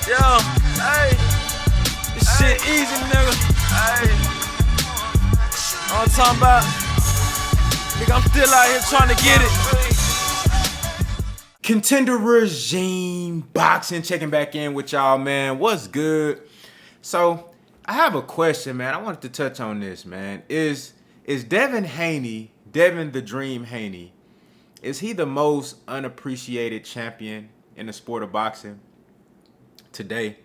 Yo, hey, this shit easy, nigga. Hey, all I'm talking about, nigga, I'm still out here trying to get it. Contender Regime Boxing checking back in with y'all, man. What's good? So I have a question, man. I wanted to touch on this, man. Is Devin Haney, Devin the Dream Haney, is he the most unappreciated champion in the sport of boxing today?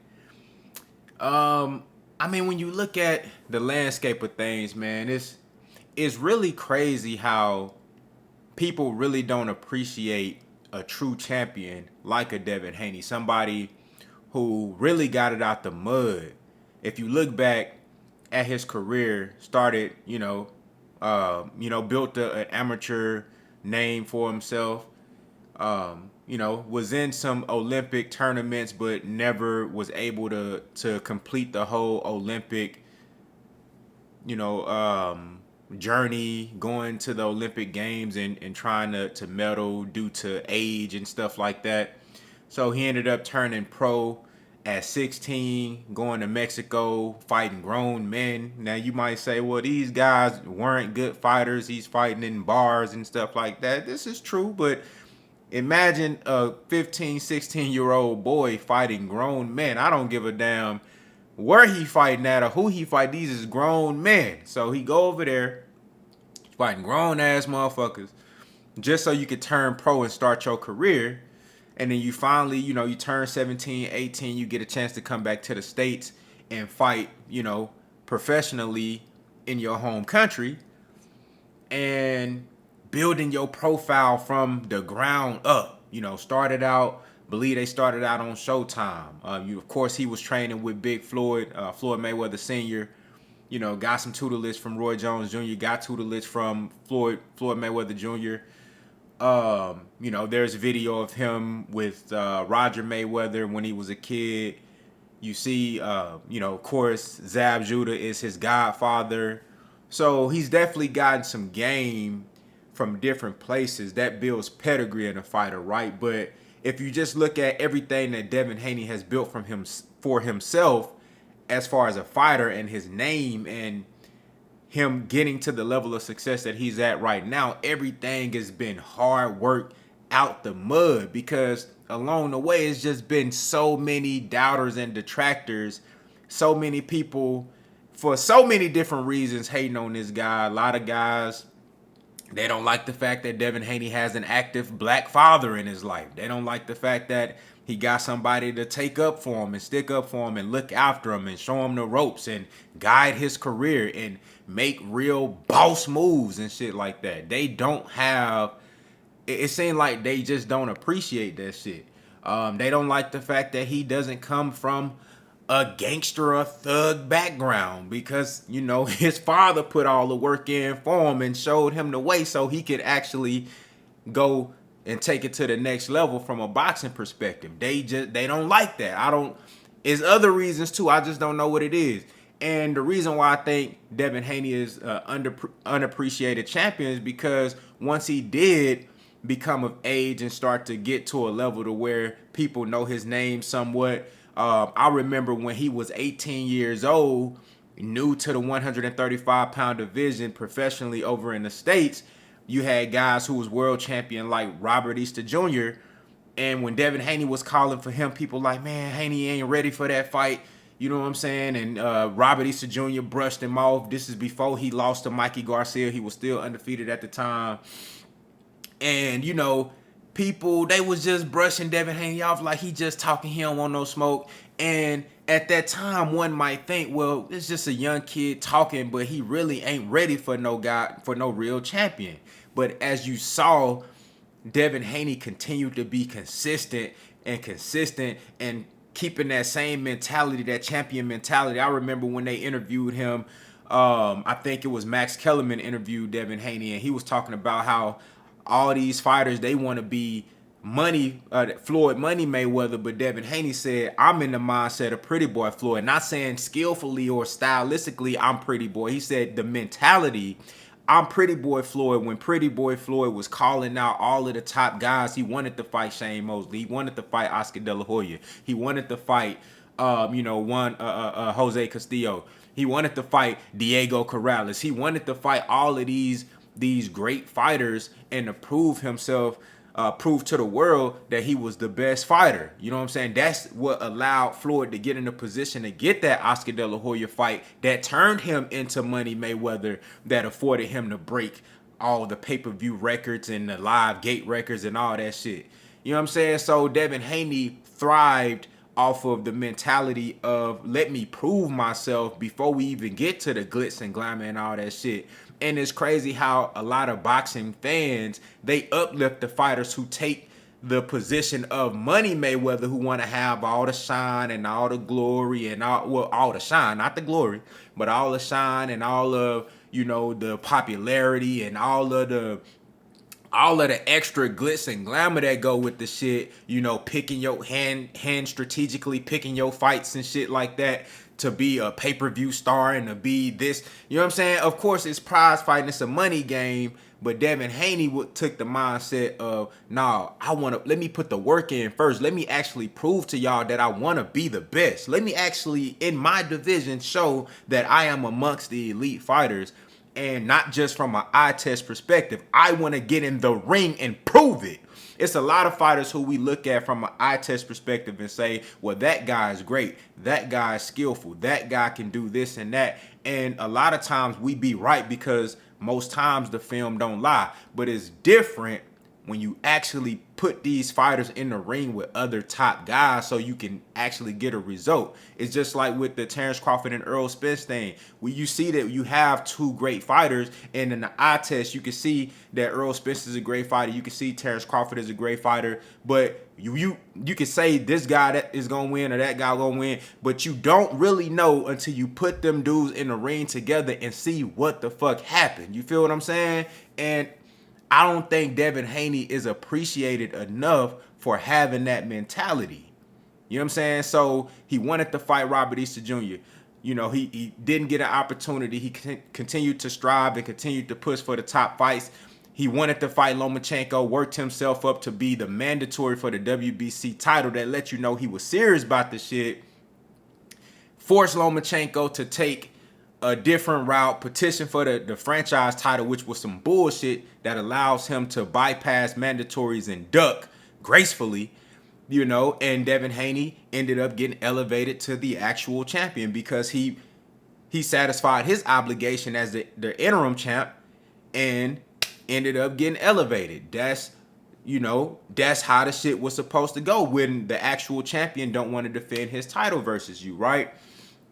I mean, when you look at the landscape of things, man, it's really crazy how people really don't appreciate a true champion like a Devin Haney, somebody who really got it out the mud. If you look back at his career, started, built an amateur name for himself. Was in some Olympic tournaments, but never was able to complete the whole Olympic, journey, going to the Olympic Games and trying to medal due to age and stuff like that. So he ended up turning pro at 16, going to Mexico, fighting grown men. Now you might say, well, these guys weren't good fighters. He's fighting in bars and stuff like that. This is true, but imagine a 15, 16-year-old boy fighting grown men. I don't give a damn where he fighting at or who he fight. These is grown men. So he go over there fighting grown ass motherfuckers just so you could turn pro and start your career. And then you finally, you turn 17, 18, you get a chance to come back to the States and fight, professionally in your home country and building your profile from the ground up. Started out, believe they started out on Showtime. Of course, he was training with Big Floyd, Floyd Mayweather Sr., got some tutelage from Roy Jones Jr., got tutelage from Floyd Mayweather Jr., there's video of him with Roger Mayweather when he was a kid. You see, of course, Zab Judah is his godfather. So he's definitely gotten some game from different places. That builds pedigree in a fighter, right? But if you just look at everything that Devin Haney has built for himself as far as a fighter and his name and him getting to the level of success that he's at right now, everything has been hard work out the mud, because along the way it's just been so many doubters and detractors, so many people for so many different reasons hating on this guy. A lot of guys, they don't like the fact that Devin Haney has an active black father in his life. They don't like the fact that he got somebody to take up for him and stick up for him and look after him and show him the ropes and guide his career and make real boss moves and shit like that. They don't have, it seems like they just don't appreciate that shit. They don't like the fact that he doesn't come from a gangster or thug background, because his father put all the work in for him and showed him the way so he could actually go and take it to the next level from a boxing perspective. They don't like that. It's other reasons too. I just don't know what it is. And the reason why I think Devin Haney is unappreciated champion is because once he did become of age and start to get to a level to where people know his name somewhat. I remember when he was 18 years old, new to the 135-pound division professionally over in the States, you had guys who was world champion like Robert Easter Jr. And when Devin Haney was calling for him, people like, man, Haney ain't ready for that fight. You know what I'm saying? And Robert Easter Jr. brushed him off. This is before he lost to Mikey Garcia. He was still undefeated at the time. And, people, they was just brushing Devin Haney off like he just talking, he don't want no smoke. And at that time, one might think, well, it's just a young kid talking, but he really ain't ready for no real champion. But as you saw, Devin Haney continued to be consistent and keeping that same mentality, that champion mentality. I remember when they interviewed him, I think it was Max Kellerman interviewed Devin Haney, and he was talking about how all these fighters, they want to be Floyd Money Mayweather, but Devin Haney said, I'm in the mindset of Pretty Boy Floyd. Not saying skillfully or stylistically I'm Pretty Boy. He said the mentality, I'm Pretty Boy Floyd. When Pretty Boy Floyd was calling out all of the top guys, he wanted to fight Shane Mosley. He wanted to fight Oscar De La Hoya. He wanted to fight, Jose Castillo. He wanted to fight Diego Corrales. He wanted to fight all of these great fighters and to prove himself, prove to the world that he was the best fighter. You know what I'm saying? That's what allowed Floyd to get in a position to get that Oscar De La Hoya fight that turned him into Money Mayweather, that afforded him to break all the pay-per-view records and the live gate records and all that shit. You know what I'm saying? So Devin Haney thrived off of the mentality of let me prove myself before we even get to the glitz and glamour and all that shit. And it's crazy how a lot of boxing fans, they uplift the fighters who take the position of Money Mayweather, who want to have all the shine and all the glory and all the shine, not the glory, but all the shine and all of, the popularity and all of the extra glitz and glamour that go with the shit, picking your hand strategically, picking your fights and shit like that to be a pay-per-view star and to be this. You know what I'm saying? Of course, it's prize fighting. It's a money game. But Devin Haney took the mindset of, nah, let me put the work in first. Let me actually prove to y'all that I want to be the best. Let me actually, in my division, show that I am amongst the elite fighters. And not just from an eye test perspective. I want to get in the ring and prove it. It's a lot of fighters who we look at from an eye test perspective and say, well, that guy is great. That guy is skillful. That guy can do this and that. And a lot of times we be right because most times the film don't lie. But it's different when you actually put these fighters in the ring with other top guys so you can actually get a result. It's just like with the Terrence Crawford and Errol Spence thing. When you see that you have two great fighters, and in the eye test, you can see that Errol Spence is a great fighter. You can see Terrence Crawford is a great fighter. But you can say this guy that is going to win or that guy going to win, but you don't really know until you put them dudes in the ring together and see what the fuck happened. You feel what I'm saying? And I don't think Devin Haney is appreciated enough for having that mentality. You know what I'm saying? So he wanted to fight Robert Easter Jr. He didn't get an opportunity. He continued to strive and continued to push for the top fights. He wanted to fight Lomachenko, worked himself up to be the mandatory for the WBC title that let you know he was serious about the shit. Forced Lomachenko to take a different route, petition for the franchise title, which was some bullshit that allows him to bypass mandatories and duck gracefully, and Devin Haney ended up getting elevated to the actual champion because he satisfied his obligation as the interim champ and ended up getting elevated. That's how the shit was supposed to go when the actual champion don't want to defend his title versus you, right?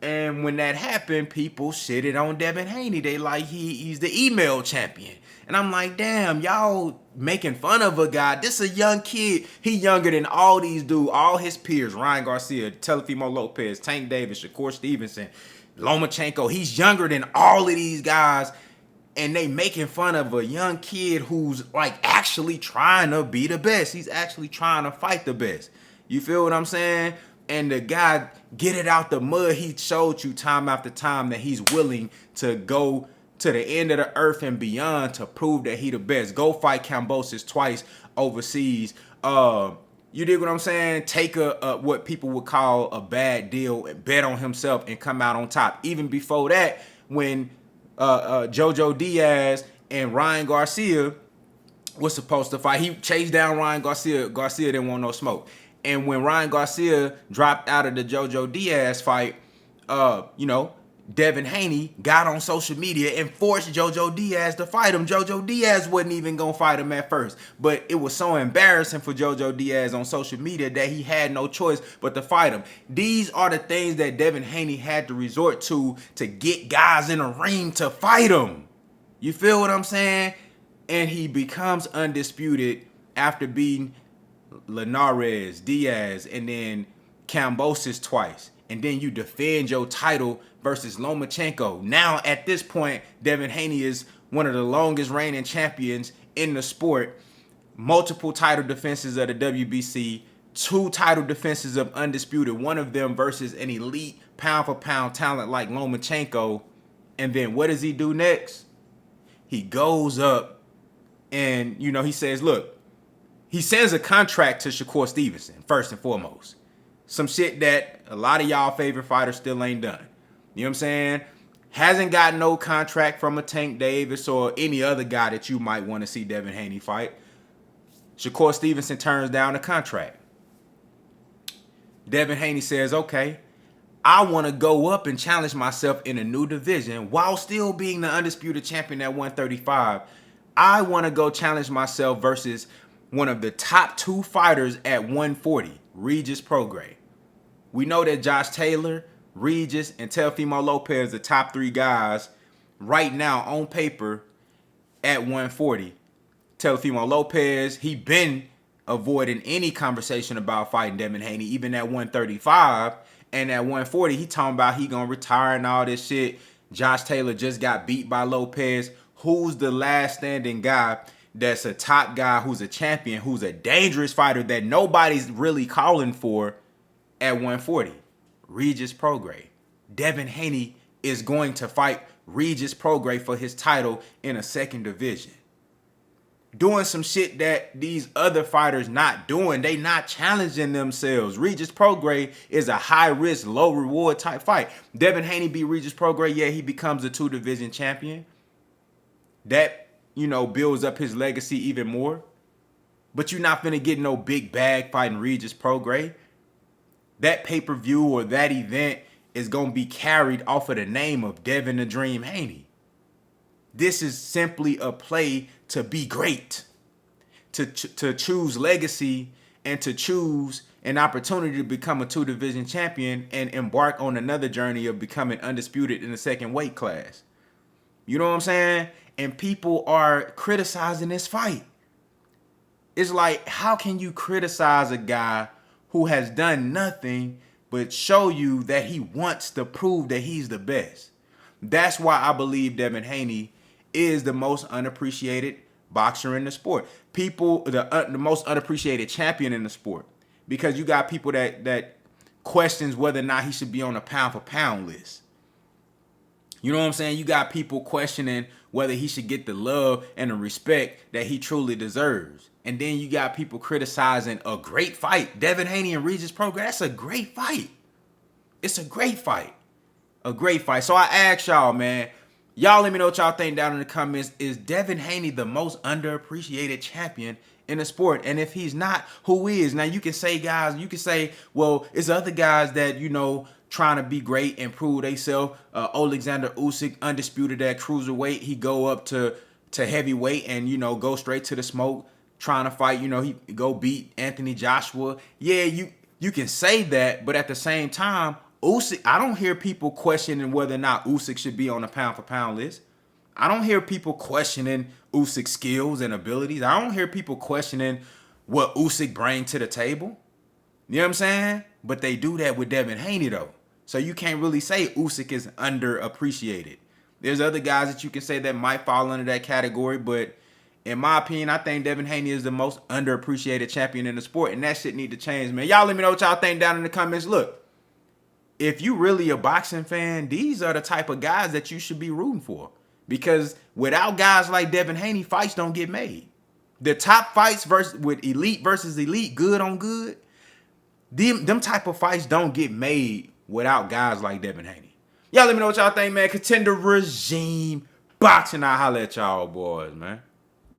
And when that happened, people shitted on Devin Haney. They like he's the email champion. And I'm like, damn, y'all making fun of a guy. This is a young kid. He younger than all these dudes, all his peers. Ryan Garcia, Telefimo Lopez, Tank Davis, Shakur Stevenson, Lomachenko. He's younger than all of these guys. And they making fun of a young kid who's like actually trying to be the best. He's actually trying to fight the best. You feel what I'm saying? And the guy, get it out the mud. He showed you time after time that he's willing to go to the end of the earth and beyond to prove that he the best. Go fight Kambosos twice overseas. You dig what I'm saying? Take a what people would call a bad deal and bet on himself and come out on top. Even before that, when Jojo Diaz and Ryan Garcia was supposed to fight, he chased down Ryan Garcia. Garcia didn't want no smoke. And when Ryan Garcia dropped out of the Jojo Diaz fight, Devin Haney got on social media and forced Jojo Diaz to fight him. Jojo Diaz wasn't even going to fight him at first. But it was so embarrassing for Jojo Diaz on social media that he had no choice but to fight him. These are the things that Devin Haney had to resort to get guys in a ring to fight him. You feel what I'm saying? And he becomes undisputed after beating Linares, Diaz, and then Kambosos twice. And then you defend your title versus Lomachenko. Now, at this point, Devin Haney is one of the longest reigning champions in the sport. Multiple title defenses of the WBC, 2 title defenses of Undisputed, one of them versus an elite pound-for-pound talent like Lomachenko. And then what does he do next? He goes up and, you know, he says, look, he sends a contract to Shakur Stevenson, first and foremost. Some shit that a lot of y'all favorite fighters still ain't done. You know what I'm saying? Hasn't got no contract from a Tank Davis or any other guy that you might want to see Devin Haney fight. Shakur Stevenson turns down the contract. Devin Haney says, okay, I want to go up and challenge myself in a new division while still being the undisputed champion at 135. I want to go challenge myself versus one of the top 2 fighters at 140, Regis Prograis. We know that Josh Taylor, Regis, and Teofimo Lopez, the top 3 guys right now on paper at 140. Teofimo Lopez, he been avoiding any conversation about fighting Devin Haney, even at 135. And at 140, he talking about he gonna retire and all this shit. Josh Taylor just got beat by Lopez. Who's the last standing guy that's a top guy, who's a champion, who's a dangerous fighter that nobody's really calling for at 140? Regis Prograis. Devin Haney is going to fight Regis Prograis for his title in a second division. Doing some shit that these other fighters not doing. They not challenging themselves. Regis Prograis is a high-risk, low-reward type fight. Devin Haney beat Regis Prograis. Yeah, he becomes a 2-division champion. That, you know, builds up his legacy even more. But you're not finna get no big bag fighting Regis Prograis. That pay-per-view or that event is going to be carried off of the name of Devin the Dream Haney. This is simply a play to be great, to choose legacy, and to choose an opportunity to become a 2-division champion and embark on another journey of becoming undisputed in the second weight class. You know what I'm saying? And people are criticizing this fight. It's like, how can you criticize a guy who has done nothing but show you that he wants to prove that he's the best? That's why I believe Devin Haney is the most unappreciated boxer in the sport. People, the most unappreciated champion in the sport. Because you got people that questions whether or not he should be on a pound for pound list. You know what I'm saying? You got people questioning whether he should get the love and the respect that he truly deserves. And then you got people criticizing a great fight. Devin Haney and Regis Prograis, that's a great fight. It's a great fight. A great fight. So I ask y'all, man, y'all let me know what y'all think down in the comments. Is Devin Haney the most underappreciated champion in the sport? And if he's not, who is? Now you can say, guys, you can say, well, it's other guys that, you know, trying to be great and prove themselves. Alexander Usyk, undisputed at cruiserweight. He go up to heavyweight and, you know, go straight to the smoke, trying to fight. You know, he go beat Anthony Joshua. Yeah, you can say that, but at the same time, Usyk, I don't hear people questioning whether or not Usyk should be on a pound for pound list. I don't hear people questioning Usyk's skills and abilities. I don't hear people questioning what Usyk brings to the table. You know what I'm saying? But they do that with Devin Haney, though. So you can't really say Usyk is underappreciated. There's other guys that you can say that might fall under that category, but in my opinion, I think Devin Haney is the most underappreciated champion in the sport, and that shit need to change, man. Y'all let me know what y'all think down in the comments. Look, if you really a boxing fan, these are the type of guys that you should be rooting for. Because without guys like Devin Haney, fights don't get made. The top fights with elite versus elite, good on good, them type of fights don't get made without guys like Devin Haney. Y'all let me know what y'all think, man. Contender Regime Boxing. I'll holler at y'all boys, man.